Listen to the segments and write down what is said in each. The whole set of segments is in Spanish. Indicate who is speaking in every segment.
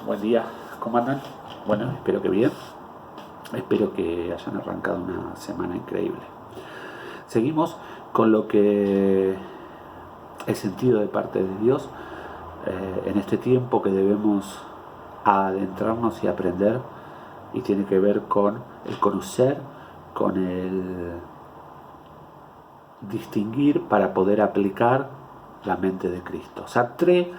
Speaker 1: Buen día, ¿cómo andan? Bueno, espero que bien. Espero que hayan arrancado una semana increíble. Seguimos con lo que el sentido de parte de Dios en este tiempo que debemos adentrarnos y aprender, y tiene que ver con el conocer, con el distinguir para poder aplicar la mente de Cristo. Sartre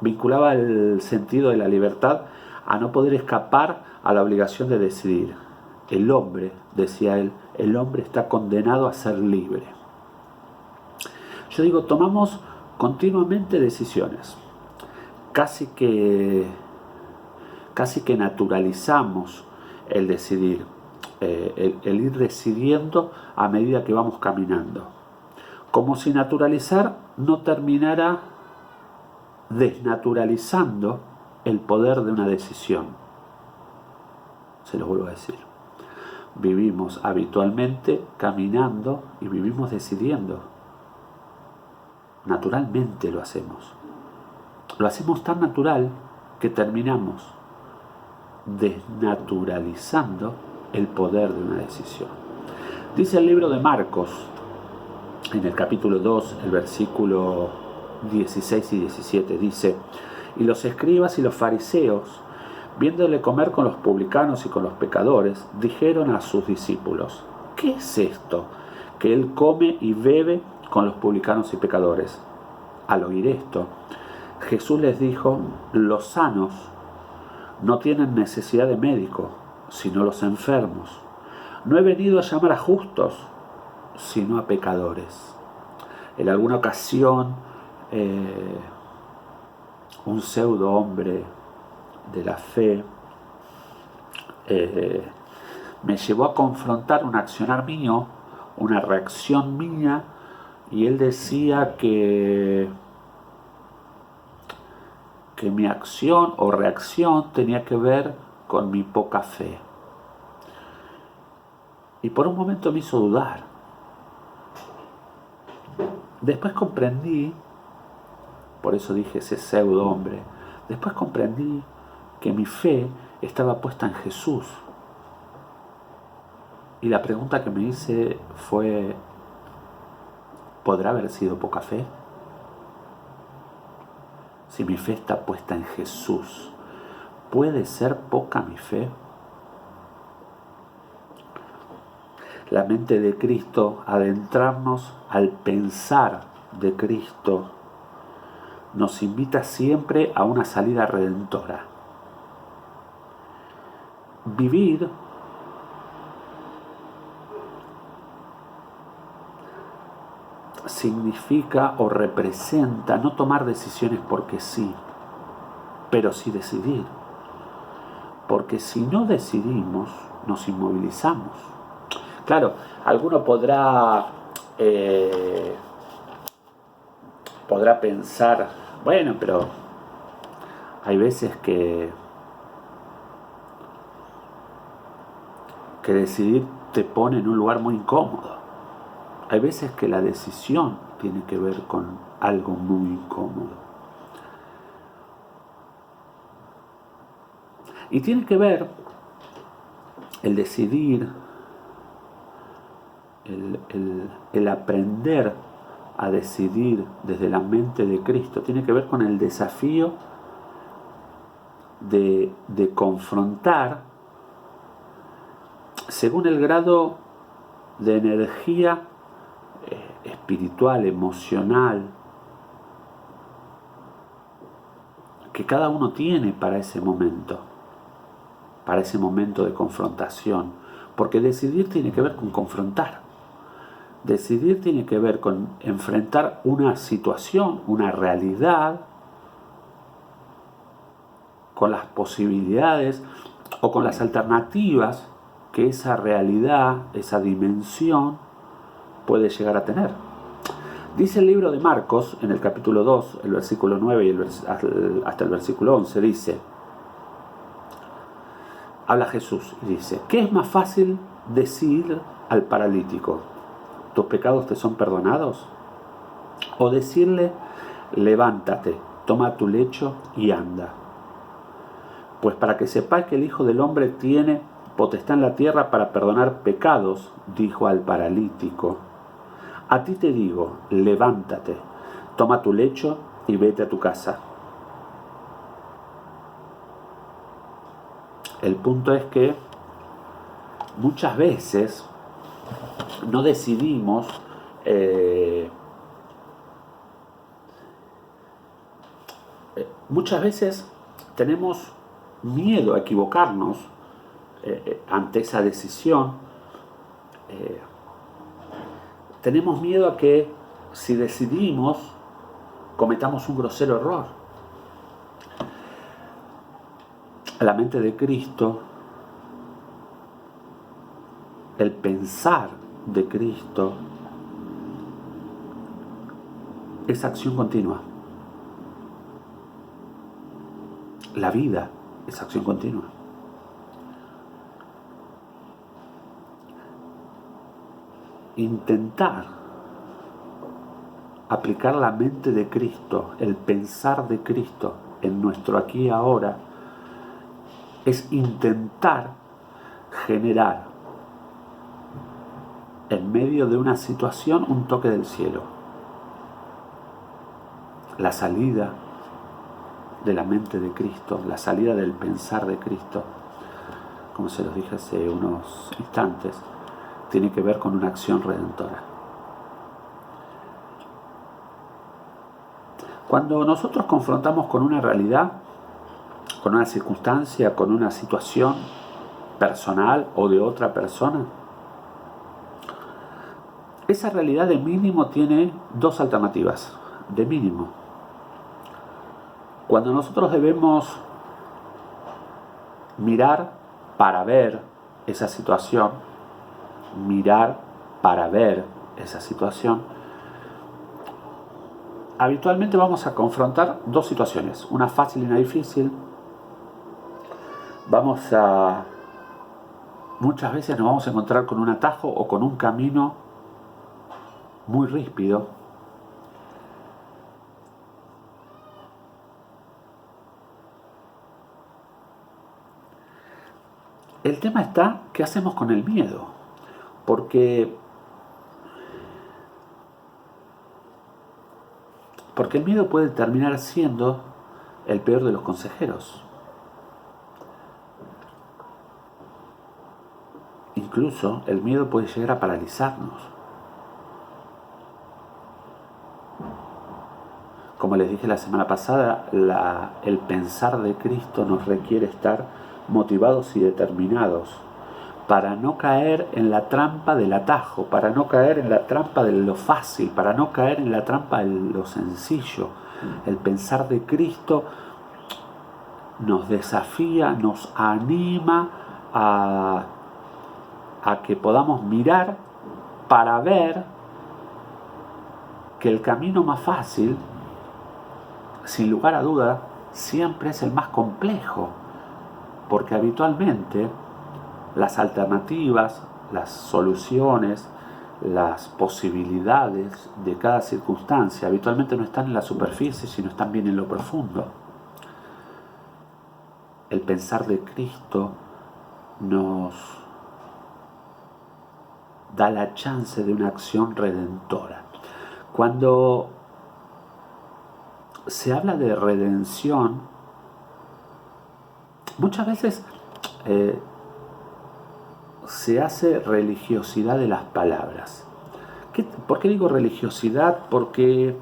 Speaker 1: vinculaba el sentido de la libertad a no poder escapar a la obligación de decidir. El hombre, decía él, el hombre está condenado a ser libre. Yo digo, tomamos continuamente decisiones, casi que naturalizamos el decidir, el ir decidiendo a medida que vamos caminando, como si naturalizar no terminara desnaturalizando el poder de una decisión. Se los vuelvo a decir. Vivimos habitualmente caminando y vivimos decidiendo. Naturalmente lo hacemos. Lo hacemos tan natural que terminamos desnaturalizando el poder de una decisión. Dice el libro de Marcos, en el capítulo 2, el versículo 16 y 17, dice: y los escribas y los fariseos, viéndole comer con los publicanos y con los pecadores, dijeron a sus discípulos: ¿qué es esto que él come y bebe con los publicanos y pecadores? Al oír esto, Jesús les dijo: los sanos no tienen necesidad de médico, sino los enfermos. No he venido a llamar a justos, sino a pecadores. En alguna ocasión, un pseudo hombre de la fe me llevó a confrontar un accionar mío, una reacción mía, y él decía que mi acción o reacción tenía que ver con mi poca fe. Y por un momento me hizo dudar. Después comprendí, por eso dije ese pseudo hombre, después comprendí que mi fe estaba puesta en Jesús. Y la pregunta que me hice fue: ¿podrá haber sido poca fe? Si mi fe está puesta en Jesús, ¿puede ser poca mi fe? La mente de Cristo, adentrarnos al pensar de Cristo, nos invita siempre a una salida redentora. Vivir significa o representa no tomar decisiones porque sí, pero sí decidir. Porque si no decidimos, nos inmovilizamos. Claro, alguno podrá pensar: bueno, pero hay veces que decidir te pone en un lugar muy incómodo. Hay veces que la decisión tiene que ver con algo muy incómodo. Y tiene que ver el decidir, el aprender a decidir desde la mente de Cristo, tiene que ver con el desafío de confrontar, según el grado de energía espiritual, emocional, que cada uno tiene para ese momento de confrontación. Porque decidir tiene que ver con confrontar. Decidir tiene que ver con enfrentar una situación, una realidad, con las posibilidades o con las alternativas que esa realidad, esa dimensión puede llegar a tener. Dice el libro de Marcos, en el capítulo 2, el versículo 9 y hasta el versículo 11, dice: habla Jesús y dice: ¿qué es más fácil decir al paralítico: tus pecados te son perdonados? O decirle: levántate, toma tu lecho y anda. Pues para que sepáis que el Hijo del Hombre tiene potestad en la tierra para perdonar pecados, dijo al paralítico. A ti te digo, levántate, toma tu lecho y vete a tu casa. El punto es que muchas veces no decidimos muchas veces tenemos miedo a equivocarnos ante esa decisión. Tenemos miedo a que si decidimos cometamos un grosero error. La mente de Cristo, el pensar de Cristo, es acción continua. La vida es acción continua. Intentar aplicar la mente de Cristo, el pensar de Cristo en nuestro aquí y ahora, es intentar generar en medio de una situación un toque del cielo. La salida de la mente de Cristo, la salida del pensar de Cristo, como se los dije hace unos instantes, tiene que ver con una acción redentora. Cuando nosotros confrontamos con una realidad, con una circunstancia, con una situación personal o de otra persona, esa realidad de mínimo tiene dos alternativas, de mínimo. Cuando nosotros debemos mirar para ver esa situación, habitualmente vamos a confrontar dos situaciones, una fácil y una difícil. Muchas veces nos vamos a encontrar con un atajo o con un camino muy ríspido. El tema está, ¿qué hacemos con el miedo? Porque el miedo puede terminar siendo el peor de los consejeros. Incluso el miedo puede llegar a paralizarnos. Como les dije la semana pasada, el pensar de Cristo nos requiere estar motivados y determinados para no caer en la trampa del atajo, para no caer en la trampa de lo fácil, para no caer en la trampa de lo sencillo. El pensar de Cristo nos desafía, nos anima a que podamos mirar para ver que el camino más fácil, sin lugar a duda, siempre es el más complejo, porque habitualmente las alternativas, las soluciones, las posibilidades de cada circunstancia habitualmente no están en la superficie, sino están bien en lo profundo. El pensar de Cristo nos da la chance de una acción redentora. Cuando se habla de redención, muchas veces se hace religiosidad de las palabras. ¿Por qué digo religiosidad? Porque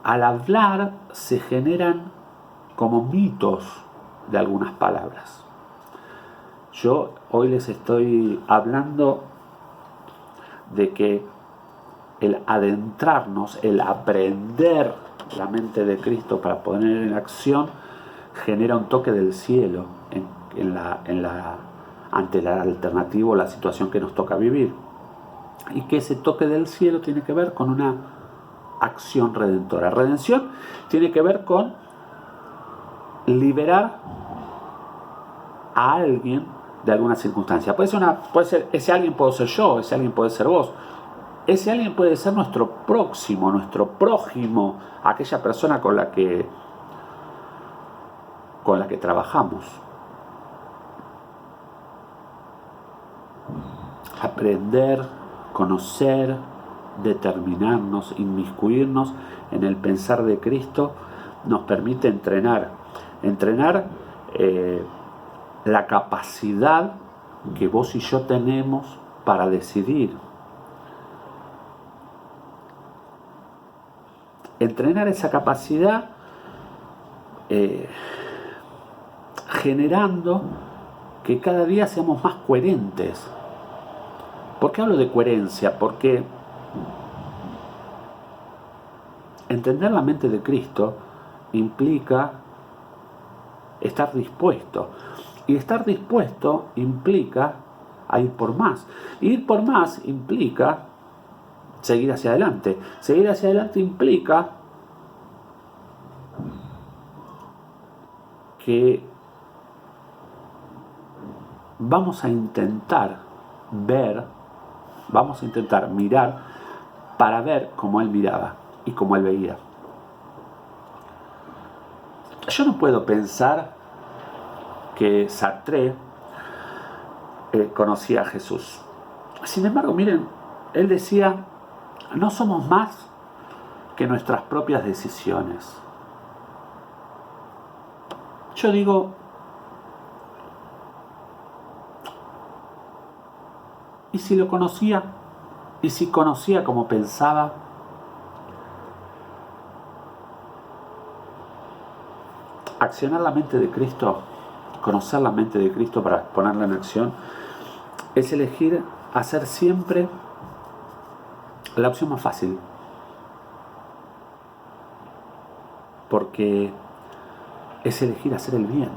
Speaker 1: al hablar se generan como mitos de algunas palabras. Yo hoy les estoy hablando de que el adentrarnos, el aprender la mente de Cristo para poner en acción, genera un toque del cielo ante la alternativa o la situación que nos toca vivir. Y que ese toque del cielo tiene que ver con una acción redentora. Redención tiene que ver con liberar a alguien de alguna circunstancia. Puede ser ese alguien puede ser yo, ese alguien puede ser vos. Ese alguien puede ser nuestro próximo, nuestro prójimo, aquella persona con la que con la que trabajamos. Aprender, conocer, determinarnos, inmiscuirnos en el pensar de Cristo nos permite entrenar la capacidad que vos y yo tenemos para decidir. Entrenar esa capacidad generando que cada día seamos más coherentes. ¿Por qué hablo de coherencia? Porque entender la mente de Cristo implica estar dispuesto. Y estar dispuesto implica a ir por más. Y ir por más implica seguir hacia adelante. Seguir hacia adelante implica que vamos a intentar mirar para ver cómo Él miraba y cómo Él veía. Yo no puedo pensar que Sartre conocía a Jesús. Sin embargo, miren, él decía, no somos más que nuestras propias decisiones. Yo digo, ¿y si lo conocía? ¿Y si conocía cómo pensaba? Accionar la mente de Cristo, conocer la mente de Cristo para ponerla en acción, es elegir hacer siempre la opción más fácil. Porque es elegir hacer el bien.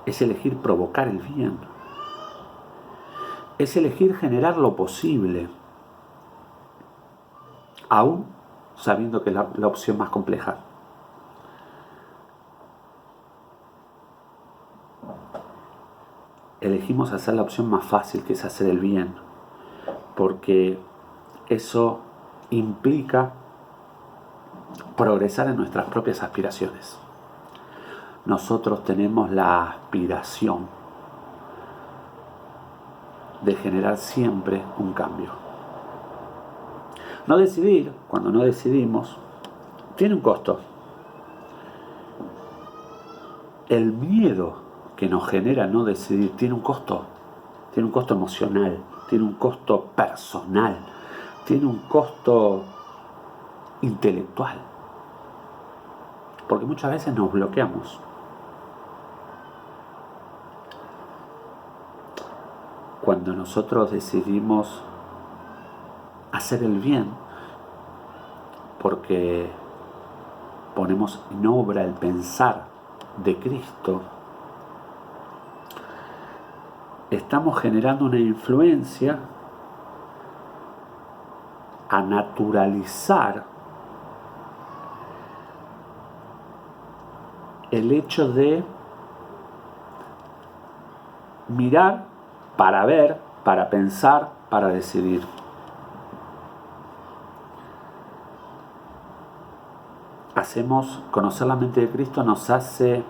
Speaker 1: Es elegir provocar el bien. Es elegir generar lo posible, aún sabiendo que es la opción más compleja. Elegimos hacer la opción más fácil, que es hacer el bien, porque eso implica progresar en nuestras propias aspiraciones. Nosotros tenemos la aspiración de generar siempre un cambio. No decidir, cuando no decidimos, tiene un costo. El miedo que nos genera no decidir tiene un costo emocional, tiene un costo personal, tiene un costo intelectual, porque muchas veces nos bloqueamos. Cuando nosotros decidimos hacer el bien, porque ponemos en obra el pensar de Cristo, estamos generando una influencia a naturalizar el hecho de mirar para ver, para pensar, para decidir. Conocer la mente de Cristo nos hace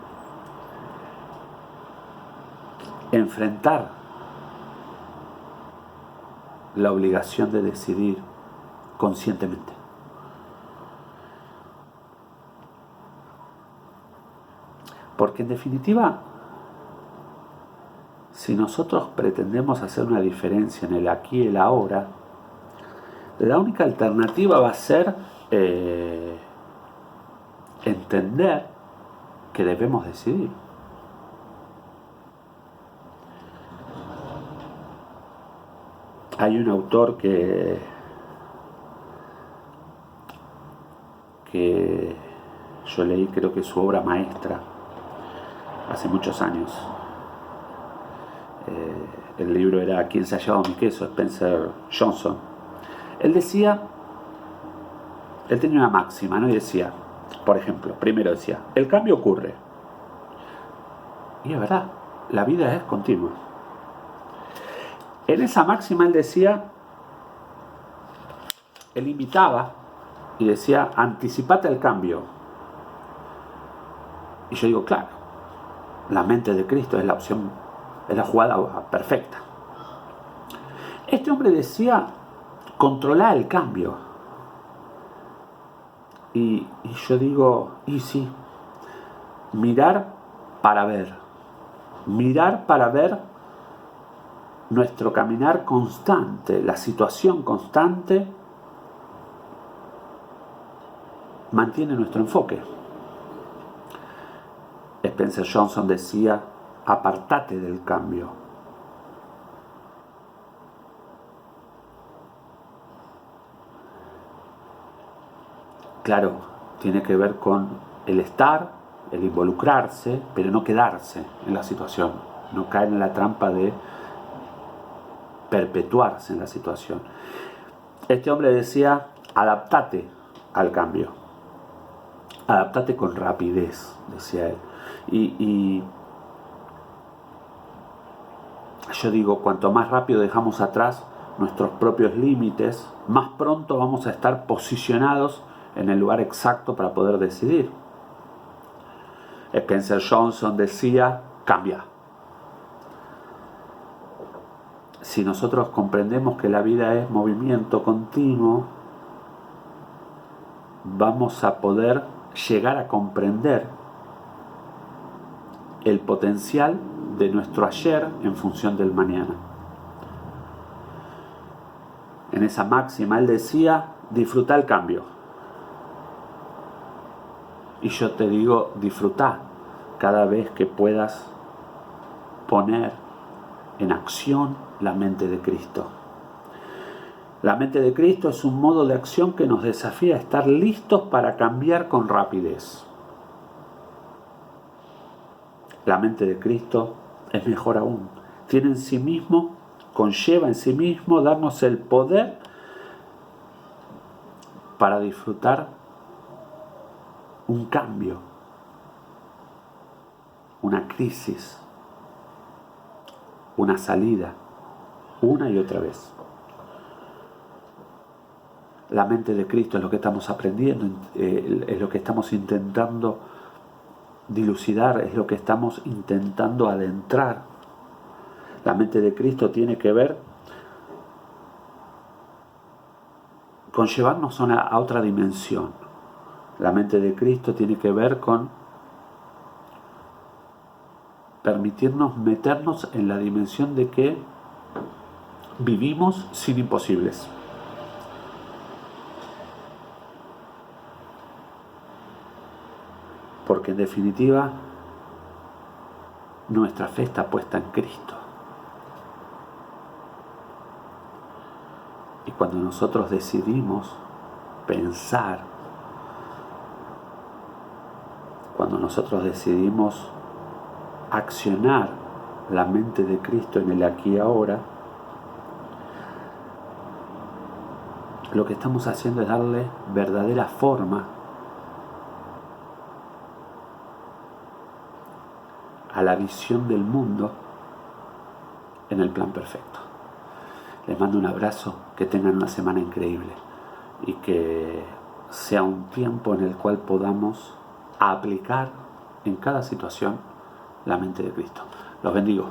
Speaker 1: enfrentar la obligación de decidir conscientemente. Porque en definitiva, si nosotros pretendemos hacer una diferencia en el aquí y el ahora, la única alternativa va a ser entender que debemos decidir. Hay un autor que yo leí, creo que su obra maestra, hace muchos años. El libro era ¿Quién se ha llevado mi queso? Spencer Johnson. Él tenía una máxima, ¿no? Y decía, por ejemplo, primero decía, el cambio ocurre. Y es verdad, la vida es continua. En esa máxima él invitaba y decía, anticipate al cambio. Y yo digo, claro, la mente de Cristo es la opción, es la jugada perfecta. Este hombre decía, controlar el cambio. Y yo digo, y sí, mirar para ver nuestro caminar constante, la situación constante, mantiene nuestro enfoque. Spencer Johnson decía, apartate del cambio. Claro, tiene que ver con el estar, el involucrarse, pero no quedarse en la situación, no caer en la trampa de perpetuarse en la situación. Este hombre decía, adaptate al cambio, adaptate con rapidez, decía él. Y yo digo, cuanto más rápido dejamos atrás nuestros propios límites, más pronto vamos a estar posicionados en el lugar exacto para poder decidir. Spencer Johnson decía, cambia. Si nosotros comprendemos que la vida es movimiento continuo, vamos a poder llegar a comprender el potencial de nuestro ayer en función del mañana. En esa máxima él decía, disfruta el cambio. Y yo te digo, disfruta cada vez que puedas poner en acción la mente de Cristo. La mente de Cristo es un modo de acción que nos desafía a estar listos para cambiar con rapidez. La mente de Cristo es mejor aún. Tiene en sí mismo, conlleva en sí mismo darnos el poder para disfrutar un cambio, una crisis, una salida, una y otra vez. La mente de Cristo es lo que estamos aprendiendo, es lo que estamos intentando dilucidar, es lo que estamos intentando adentrar. La mente de Cristo tiene que ver con llevarnos a otra dimensión. La mente de Cristo tiene que ver con permitirnos meternos en la dimensión de que vivimos sin imposibles. Porque en definitiva, nuestra fe está puesta en Cristo. Y cuando nosotros decidimos pensar, cuando nosotros decidimos accionar la mente de Cristo en el aquí y ahora, lo que estamos haciendo es darle verdadera forma a la visión del mundo en el plan perfecto. Les mando un abrazo, que tengan una semana increíble y que sea un tiempo en el cual podamos aplicar en cada situación la mente de Cristo. Los bendigo.